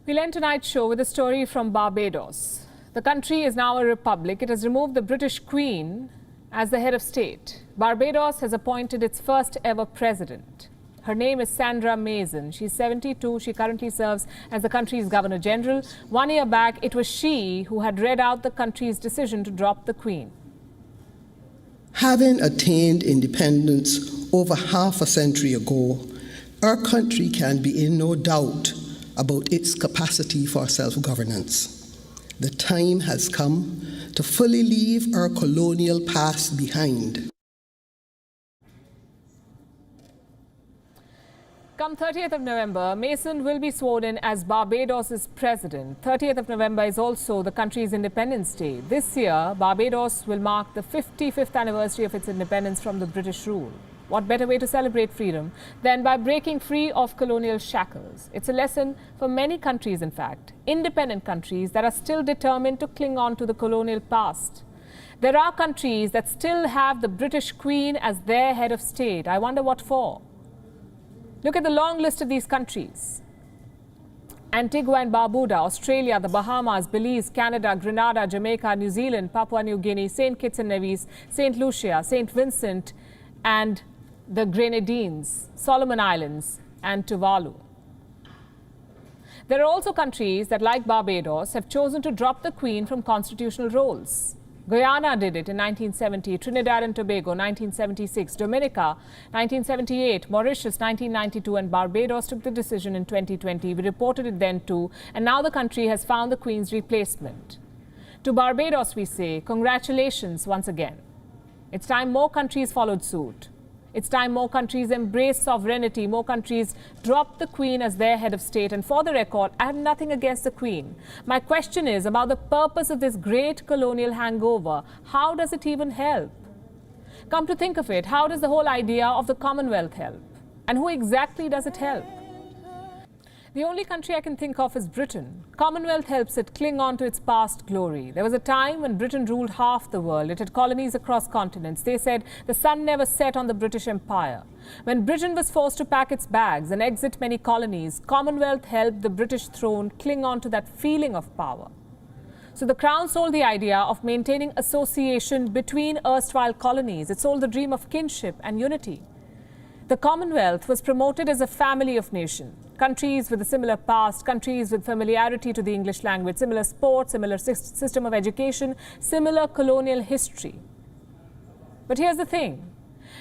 We'll end tonight's show with a story from Barbados. The country is now a republic. It has removed the British Queen as the head of state. Barbados has appointed its first ever president. Her name is Sandra Mason. She's 72. She currently serves as the country's Governor General. 1 year back, it was she who had read out the country's decision to drop the Queen. Having attained independence over half a century ago, our country can be in no doubt about its capacity for self-governance. The time has come to fully leave our colonial past behind. Come 30th of November, Mason will be sworn in as Barbados' president. 30th of November is also the country's Independence Day. This year, Barbados will mark the 55th anniversary of its independence from the British rule. What better way to celebrate freedom than by breaking free of colonial shackles? It's a lesson for many countries, in fact, independent countries that are still determined to cling on to the colonial past. There are countries that still have the British Queen as their head of state. I wonder what for. Look at the long list of these countries. Antigua and Barbuda, Australia, the Bahamas, Belize, Canada, Grenada, Jamaica, New Zealand, Papua New Guinea, St. Kitts and Nevis, St. Lucia, St. Vincent, and the Grenadines, Solomon Islands, and Tuvalu. There are also countries that, like Barbados, have chosen to drop the Queen from constitutional roles. Guyana did it in 1970, Trinidad and Tobago 1976, Dominica 1978, Mauritius 1992, and Barbados took the decision in 2020. We reported it then too, and now the country has found the Queen's replacement. To Barbados we say, congratulations once again. It's time more countries followed suit. It's time more countries embrace sovereignty, more countries drop the Queen as their head of state. And for the record, I have nothing against the Queen. My question is about the purpose of this great colonial hangover. How does it even help? Come to think of it, how does the whole idea of the Commonwealth help? And who exactly does it help? The only country I can think of is Britain. Commonwealth helps it cling on to its past glory. There was a time when Britain ruled half the world. It had colonies across continents. They said the sun never set on the British Empire. When Britain was forced to pack its bags and exit many colonies, Commonwealth helped the British throne cling on to that feeling of power. So the Crown sold the idea of maintaining association between erstwhile colonies. It sold the dream of kinship and unity. The Commonwealth was promoted as a family of nations. Countries with a similar past, countries with familiarity to the English language, similar sports, similar system of education, similar colonial history. But here's the thing.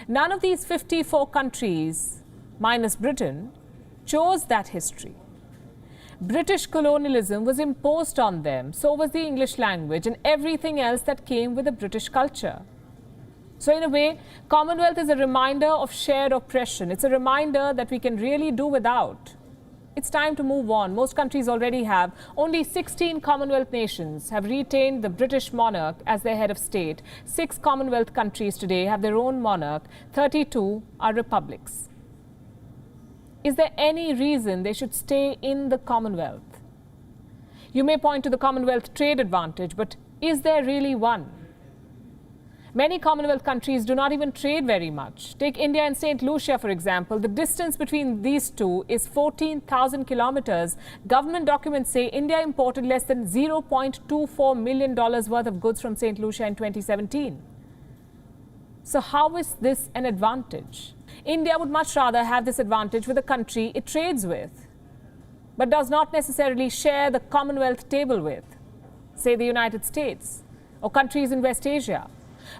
None of these 54 countries, minus Britain, chose that history. British colonialism was imposed on them. So was the English language and everything else that came with the British culture. So in a way, Commonwealth is a reminder of shared oppression. It's a reminder that we can really do without. It's time to move on. Most countries already have. Only 16 Commonwealth nations have retained the British monarch as their head of state. 6 Commonwealth countries today have their own monarch. 32 are republics. Is there any reason they should stay in the Commonwealth? You may point to the Commonwealth trade advantage, but is there really one? Many Commonwealth countries do not even trade very much. Take India and St. Lucia, for example. The distance between these two is 14,000 kilometers. Government documents say India imported less than $0.24 million worth of goods from St. Lucia in 2017. So how is this an advantage? India would much rather have this advantage with a country it trades with, but does not necessarily share the Commonwealth table with, say the United States or countries in West Asia.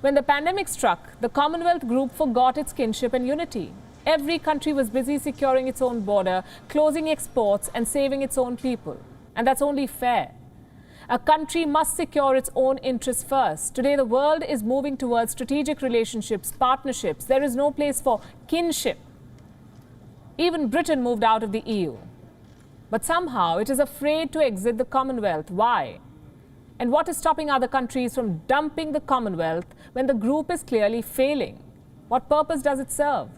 When the pandemic struck, the Commonwealth group forgot its kinship and unity. Every country was busy securing its own border, closing exports and saving its own people. And that's only fair. A country must secure its own interests first. Today, the world is moving towards strategic relationships, partnerships. There is no place for kinship. Even Britain moved out of the EU. But somehow it is afraid to exit the Commonwealth. Why? And what is stopping other countries from dumping the Commonwealth when the group is clearly failing? What purpose does it serve?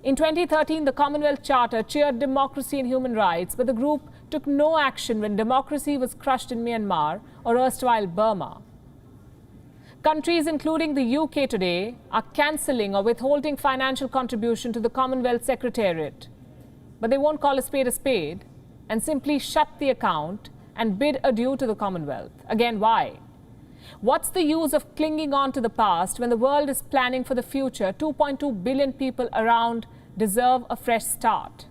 In 2013, the Commonwealth Charter cheered democracy and human rights, but the group took no action when democracy was crushed in Myanmar or erstwhile Burma. Countries including the UK today are cancelling or withholding financial contribution to the Commonwealth Secretariat. But they won't call a spade and simply shut the account and bid adieu to the Commonwealth? Again, why? What's the use of clinging on to the past when the world is planning for the future? 2.2 billion people around deserve a fresh start.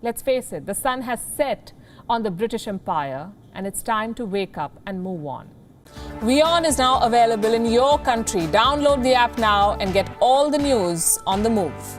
Let's face it, the sun has set on the British Empire, and it's time to wake up and move on. WION is now available in your country. Download the app now and get all the news on the move.